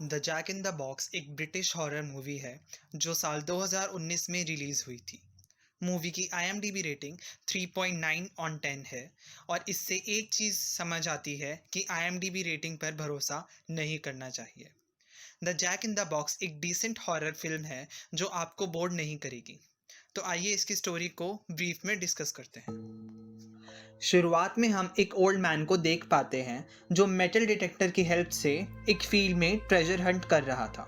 The Jack in the Box एक British horror movie है जो साल 2019 में रिलीज़ हुई थी। मूवी की आईएमडीबी रेटिंग 3.9 ऑन 10 है और इससे एक चीज़ समझ आती है कि आईएमडीबी रेटिंग पर भरोसा नहीं करना चाहिए। The Jack in the Box एक डिसेंट हॉरर फिल्म है जो आपको बोर नहीं करेगी। तो आइए इसकी स्टोरी को ब्रीफ में डिस्कस करते हैं। शुरुआत में हम एक ओल्ड मैन को देख पाते हैं जो मेटल डिटेक्टर की हेल्प से एक फील्ड में ट्रेजर हंट कर रहा था।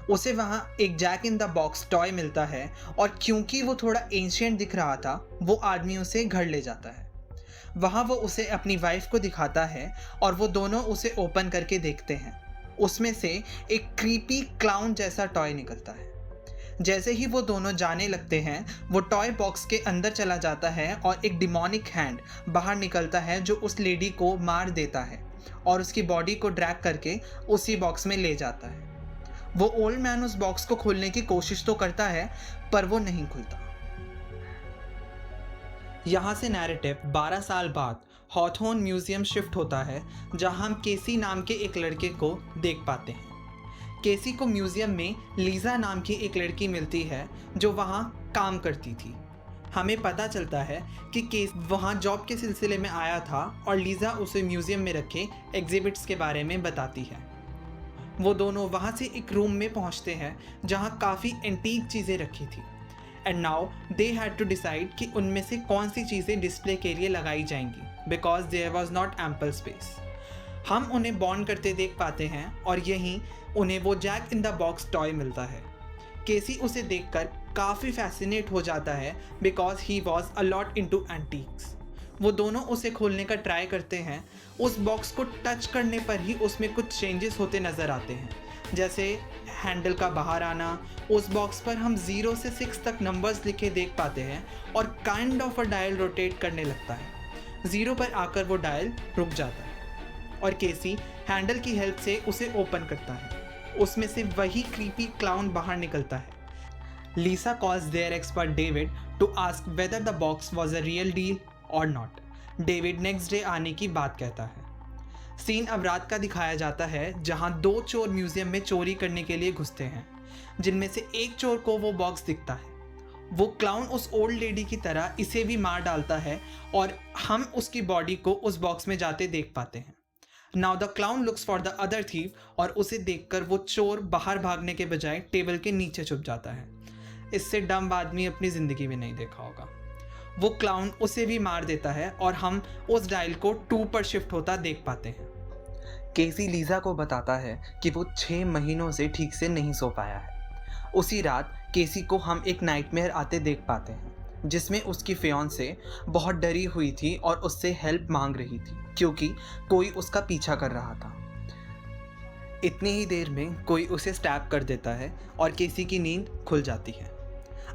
उसे वहाँ एक jack in the box toy मिलता है और क्योंकि वो थोड़ा एंशियंट दिख रहा था वो आदमी उसे घर ले जाता है। वहाँ वो उसे अपनी वाइफ को दिखाता है और वो दोनों उसे ओपन करके देखते हैं। उसमें से एक क्रीपी क्लाउन जैसा टॉय निकलता है। जैसे ही वो दोनों जाने लगते हैं वो टॉय बॉक्स के अंदर चला जाता है और एक डिमोनिक हैंड बाहर निकलता है जो उस लेडी को मार देता है और उसकी बॉडी को ड्रैग करके उसी बॉक्स में ले जाता है। वो ओल्ड मैन उस बॉक्स को खोलने की कोशिश तो करता है पर वो नहीं खुलता। यहाँ से नैरेटिव 12 साल बाद हॉथॉर्न म्यूजियम शिफ्ट होता है जहाँ हम केसी नाम के एक लड़के को देख पाते हैं। केसी को म्यूजियम में लीज़ा नाम की एक लड़की मिलती है जो वहाँ काम करती थी। हमें पता चलता है कि केस वहाँ जॉब के सिलसिले में आया था और लीज़ा उसे म्यूजियम में रखे एग्जिबिट्स के बारे में बताती है। वो दोनों वहाँ से एक रूम में पहुँचते हैं जहाँ काफ़ी एंटीक चीज़ें रखी थी and now they had to decide कि उनमें से कौन सी चीज़ें डिस्प्ले के लिए लगाई जाएंगी because there was not ample space. हम उन्हें बॉन्ड करते देख पाते हैं और यहीं उन्हें वो jack in the box toy मिलता है। केसी उसे देखकर काफ़ी फैसिनेट हो जाता है because he was a lot into antiques. वो दोनों उसे खोलने का ट्राई करते हैं। उस बॉक्स को टच करने पर ही उसमें कुछ चेंजेस होते नज़र आते हैं, जैसे हैंडल का बाहर आना। उस बॉक्स पर हम 0 से 6 तक नंबर्स लिखे देख पाते हैं और kind of a dial rotate करने लगता है। 0 पर आकर वो डायल रुक जाता है और केसी हैंडल की हेल्प से उसे ओपन करता है। उसमें से वही क्रीपी क्लाउन बाहर निकलता है। Lisa calls their expert David to ask whether the box was a real deal और नॉट। डेविड नेक्स्ट डे आने की बात कहता है। सीन अब रात का दिखाया जाता है जहां 2 चोर म्यूजियम में चोरी करने के लिए घुसते हैं, जिनमें से एक चोर को वो बॉक्स दिखता है। वो क्लाउन उस ओल्ड लेडी की तरह इसे भी मार डालता है और हम उसकी बॉडी को उस बॉक्स में जाते देख पाते हैं। Now the clown looks for the other thief और उसे देखकर वो चोर बाहर भागने के बजाय टेबल के नीचे छुप जाता है। इससे डम्ब आदमी अपनी ज़िंदगी में नहीं देखा होगा। वो क्लाउन उसे भी मार देता है और हम उस डायल को 2 पर शिफ्ट होता देख पाते हैं। केसी लीज़ा को बताता है कि वो 6 महीनों से ठीक से नहीं सो पाया है। उसी रात केसी को हम एक नाइटमेयर आते देख पाते हैं जिसमें उसकी फियांसे बहुत डरी हुई थी और उससे हेल्प मांग रही थी क्योंकि कोई उसका पीछा कर रहा था। इतनी ही देर में कोई उसे स्टैब कर देता है और केसी की नींद खुल जाती है।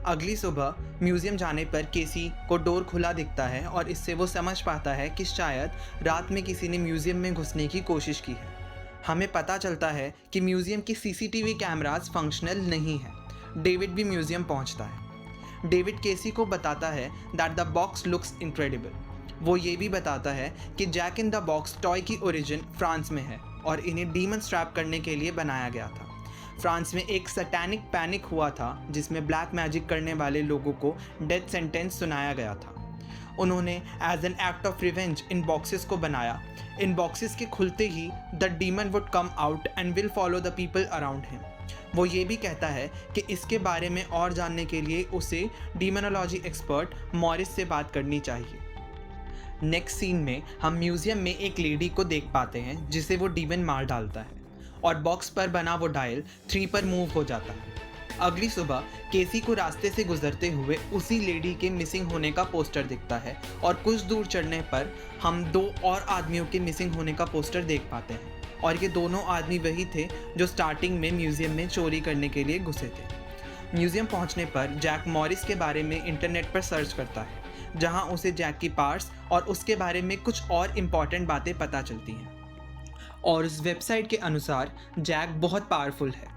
अगली सुबह म्यूजियम जाने पर केसी को डोर खुला दिखता है और इससे वो समझ पाता है कि शायद रात में किसी ने म्यूजियम में घुसने की कोशिश की है। हमें पता चलता है कि म्यूजियम की सीसीटीवी कैमरास फंक्शनल नहीं है। डेविड भी म्यूजियम पहुंचता है। डेविड केसी को बताता है that the box looks incredible. वो ये भी बताता है कि jack in the box toy की ओरिजिन फ्रांस में है और इन्हें डीमन स्ट्रैप करने के लिए बनाया गया था। फ्रांस में एक सैटेनिक पैनिक हुआ था जिसमें ब्लैक मैजिक करने वाले लोगों को डेथ सेंटेंस सुनाया गया था। उन्होंने as an act of revenge इन बॉक्सेस को बनाया। इन बॉक्सेस के खुलते ही the demon would come out and will follow the people around him. वो ये भी कहता है कि इसके बारे में और जानने के लिए उसे डीमोनोलॉजी एक्सपर्ट मॉरिस से बात करनी चाहिए। नेक्स्ट सीन में हम म्यूजियम में एक लेडी को देख पाते हैं जिसे वो डीमन मार डालता है और बॉक्स पर बना वो डायल 3 पर मूव हो जाता है। अगली सुबह केसी को रास्ते से गुजरते हुए उसी लेडी के मिसिंग होने का पोस्टर दिखता है और कुछ दूर चढ़ने पर हम 2 और आदमियों के मिसिंग होने का पोस्टर देख पाते हैं और ये दोनों आदमी वही थे जो स्टार्टिंग में म्यूजियम में चोरी करने के लिए घुसे थे। म्यूजियम पहुंचने पर जैक मॉरिस के बारे में इंटरनेट पर सर्च करता है जहां उसे जैक की पार्ट्स और उसके बारे में कुछ और इम्पॉर्टेंट बातें पता चलती हैं और उस वेबसाइट के अनुसार जैक बहुत पावरफुल है।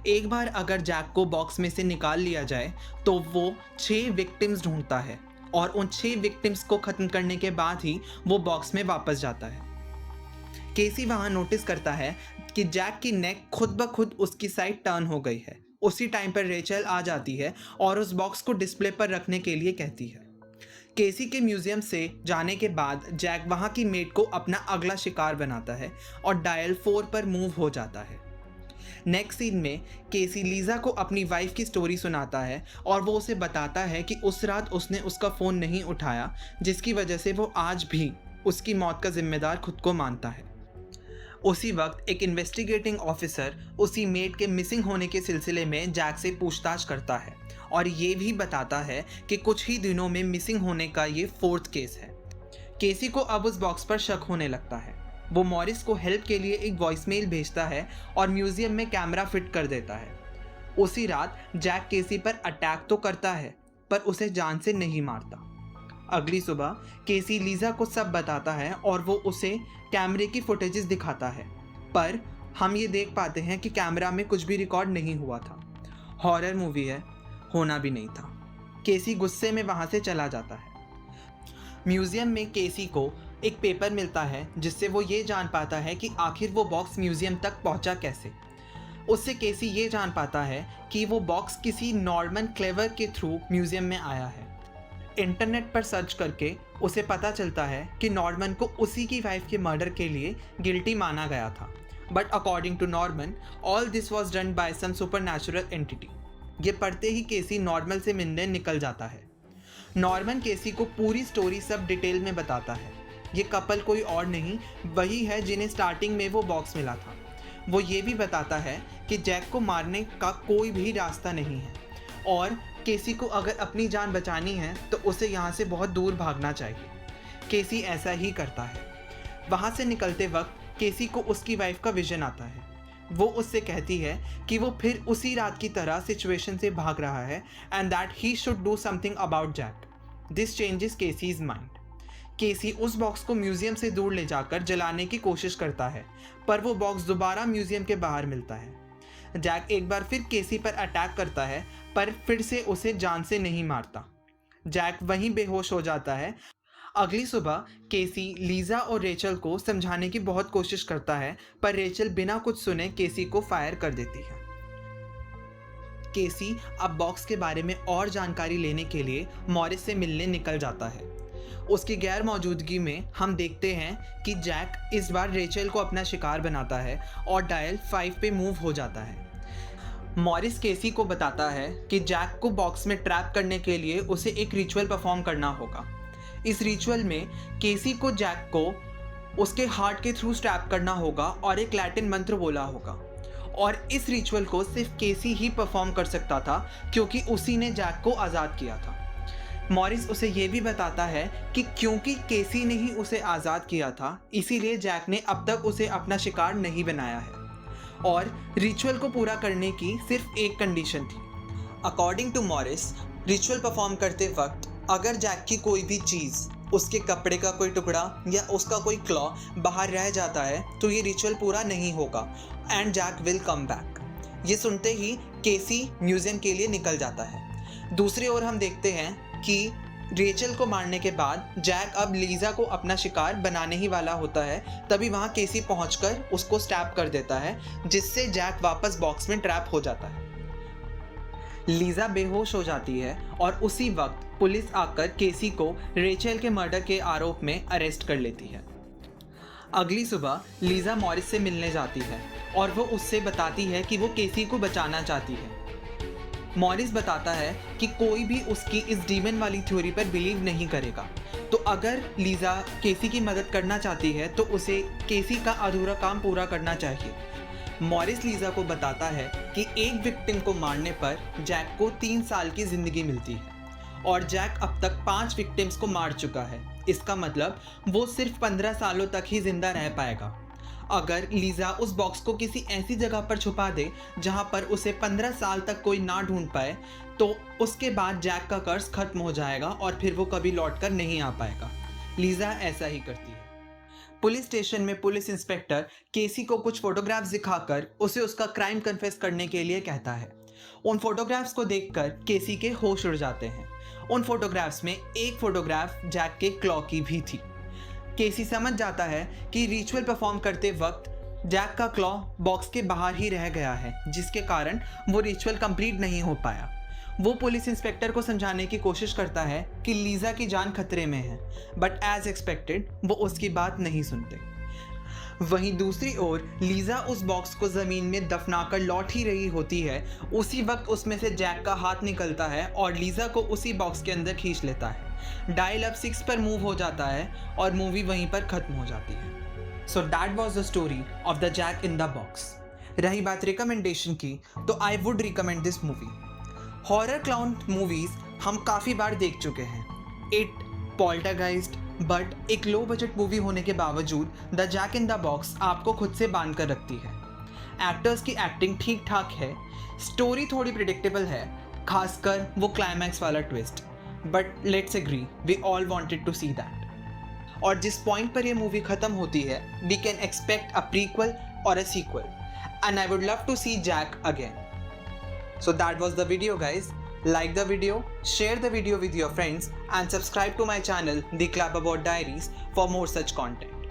एक बार अगर जैक को बॉक्स में से निकाल लिया जाए तो वो 6 विक्टिम्स ढूंढता है और उन 6 विक्टिम्स को ख़त्म करने के बाद ही वो बॉक्स में वापस जाता है। केसी वहां नोटिस करता है कि जैक की नेक खुद ब खुद उसकी साइड टर्न हो गई है। उसी टाइम पर रेचल आ जाती है और उस बॉक्स को डिस्प्ले पर रखने के लिए कहती है। केसी के म्यूजियम से जाने के बाद जैक वहां की मेट को अपना अगला शिकार बनाता है और डायल 4 पर मूव हो जाता है। नेक्स्ट सीन में केसी लीजा को अपनी वाइफ की स्टोरी सुनाता है और वो उसे बताता है कि उस रात उसने उसका फ़ोन नहीं उठाया, जिसकी वजह से वो आज भी उसकी मौत का जिम्मेदार खुद को मानता है। उसी वक्त एक इन्वेस्टिगेटिंग ऑफिसर उसी मेट के मिसिंग होने के सिलसिले में जैक से पूछताछ करता है और ये भी बताता है कि कुछ ही दिनों में मिसिंग होने का ये 4th केस है। केसी को अब उस बॉक्स पर शक होने लगता है। वो मॉरिस को हेल्प के लिए एक वॉइसमेल भेजता है और म्यूजियम में कैमरा फिट कर देता है। उसी रात जैक केसी पर अटैक तो करता है पर उसे जान से नहीं मारता। अगली सुबह केसी लीजा को सब बताता है और वो उसे कैमरे की फुटेजेस दिखाता है, पर हम ये देख पाते हैं कि कैमरा में कुछ भी रिकॉर्ड नहीं हुआ था। हॉरर मूवी है, होना भी नहीं था। केसी गुस्से में वहाँ से चला जाता है। म्यूजियम में केसी को एक पेपर मिलता है जिससे वो ये जान पाता है कि आखिर वो बॉक्स म्यूजियम तक पहुंचा कैसे। उससे केसी ये जान पाता है कि वो बॉक्स किसी नॉर्मन क्लेवर के थ्रू म्यूजियम में आया है। इंटरनेट पर सर्च करके उसे पता चलता है कि नॉर्मन को उसी की वाइफ के मर्डर के लिए गिल्टी माना गया था, but according to Norman all this was done by some supernatural entity. ये पढ़ते ही केसी नॉर्मन से मिलने निकल जाता है। नॉर्मन केसी को पूरी स्टोरी सब डिटेल में बताता है। ये कपल कोई और नहीं, वही है जिन्हें स्टार्टिंग में वो बॉक्स मिला था। वो ये भी बताता है कि जैक को मारने का कोई भी रास्ता नहीं है और केसी को अगर अपनी जान बचानी है तो उसे यहाँ से बहुत दूर भागना चाहिए। केसी ऐसा ही करता है। वहाँ से निकलते वक्त केसी को उसकी वाइफ का विजन आता है। वो उससे कहती है कि वो फिर उसी रात की तरह सिचुएशन से भाग रहा है and that he should do something about Jack. This changes Casey's mind. Casey उस बॉक्स को म्यूजियम से दूर ले जाकर जलाने की कोशिश करता है, पर वो बॉक्स दोबारा म्यूजियम के बाहर मिलता है। जैक एक बार फिर केसी पर अटैक करता है, पर फिर से उसे जान से नहीं मारता। जैक वहीं बेहोश हो जाता है। अगली सुबह केसी लीजा और रेचल को समझाने की बहुत कोशिश करता है, पर रेचल बिना कुछ सुने केसी को फायर कर देती है। केसी अब बॉक्स के बारे में और जानकारी लेने के लिए मॉरिस से मिलने निकल जाता है। उसकी गैर मौजूदगी में हम देखते हैं कि जैक इस बार रेचल को अपना शिकार बनाता है और डायल 5 पे मूव हो जाता है। मॉरिस केसी को बताता है कि जैक को बॉक्स में ट्रैप करने के लिए उसे एक रिचुअल परफॉर्म करना होगा। इस रिचुअल में केसी को जैक को उसके हार्ट के थ्रू स्टैप करना होगा और एक लैटिन मंत्र बोला होगा, और इस रिचुअल को सिर्फ केसी ही परफॉर्म कर सकता था क्योंकि उसी ने जैक को आज़ाद किया था। मॉरिस उसे ये भी बताता है कि क्योंकि केसी ने ही उसे आज़ाद किया था, इसीलिए जैक ने अब तक उसे अपना शिकार नहीं बनाया है और रिचुअल को पूरा करने की सिर्फ एक कंडीशन थी। According to Morris, ritual perform करते वक्त अगर जैक की कोई भी चीज़, उसके कपड़े का कोई टुकड़ा या उसका कोई क्लॉ बाहर रह जाता है तो ये रिचुअल पूरा नहीं होगा and Jack will come back. ये सुनते ही केसी म्यूजियम के लिए निकल जाता है। दूसरी ओर हम देखते हैं कि रेचल को मारने के बाद जैक अब लीजा को अपना शिकार बनाने ही वाला होता है, तभी वहाँ केसी पहुंचकर उसको स्टैप कर देता है, जिससे जैक वापस बॉक्स में ट्रैप हो जाता है। लीजा बेहोश हो जाती है और उसी वक्त पुलिस आकर केसी को रेचल के मर्डर के आरोप में अरेस्ट कर लेती है। अगली सुबह लीजा मॉरिस से मिलने जाती है और वो उससे बताती है कि वो केसी को बचाना चाहती है। मॉरिस बताता है कि कोई भी उसकी इस डीमन वाली थ्योरी पर बिलीव नहीं करेगा, तो अगर लीजा केसी की मदद करना चाहती है तो उसे केसी का अधूरा काम पूरा करना चाहिए। मॉरिस लीजा को बताता है कि एक विक्टिम को मारने पर जैक को 3 साल की ज़िंदगी मिलती है और जैक अब तक 5 विक्टिम्स को मार चुका है। इसका मतलब वो सिर्फ 15 सालों तक ही जिंदा रह पाएगा। अगर लीजा उस बॉक्स को किसी ऐसी जगह पर छुपा दे जहां पर उसे 15 साल तक कोई ना ढूंढ पाए, तो उसके बाद जैक का कर्ज खत्म हो जाएगा और फिर वो कभी लौट कर नहीं आ पाएगा। लीजा ऐसा ही करती है। पुलिस स्टेशन में पुलिस इंस्पेक्टर केसी को कुछ फोटोग्राफ्स दिखाकर उसे उसका क्राइम कन्फेस करने के लिए कहता है। उन फोटोग्राफ्स को देखकर केसी के होश उड़ जाते हैं। उन फोटोग्राफ्स में एक फोटोग्राफ जैक के क्लॉ की भी थी। केसी समझ जाता है कि रिचुअल परफॉर्म करते वक्त जैक का क्लॉ बॉक्स के बाहर ही रह गया है, जिसके कारण वो रिचुअल कंप्लीट नहीं हो पाया। वो पुलिस इंस्पेक्टर को समझाने की कोशिश करता है कि लीज़ा की जान खतरे में है, बट एज एक्सपेक्टेड वो उसकी बात नहीं सुनते। वहीं दूसरी ओर लीज़ा उस बॉक्स को ज़मीन में दफनाकर लौट ही रही होती है। उसी वक्त उसमें से जैक का हाथ निकलता है और लीज़ा को उसी बॉक्स के अंदर खींच लेता है। डायल अप 6 पर मूव हो जाता है और मूवी वहीं पर ख़त्म हो जाती है। So that was the story of the Jack in the Box. रही बात रिकमेंडेशन की, तो I would recommend this movie. Horror clown movies हम काफ़ी बार देख चुके हैं, इट, पोल्टरगाइस्ट, बट एक लो बजट मूवी होने के बावजूद the Jack in the Box आपको खुद से बांध कर रखती है। एक्टर्स की एक्टिंग ठीक ठाक है, स्टोरी थोड़ी प्रिडिक्टेबल है, खासकर वो क्लाइमैक्स वाला twist, but let's agree we all wanted to see that. और जिस पॉइंट पर ये मूवी ख़त्म होती है, we can expect a prequel और a sequel, and I would love to see Jack again. So that was the video, guys. Like the video, share the video with your friends, and subscribe to my channel The Clapperboard Diaries for more such content.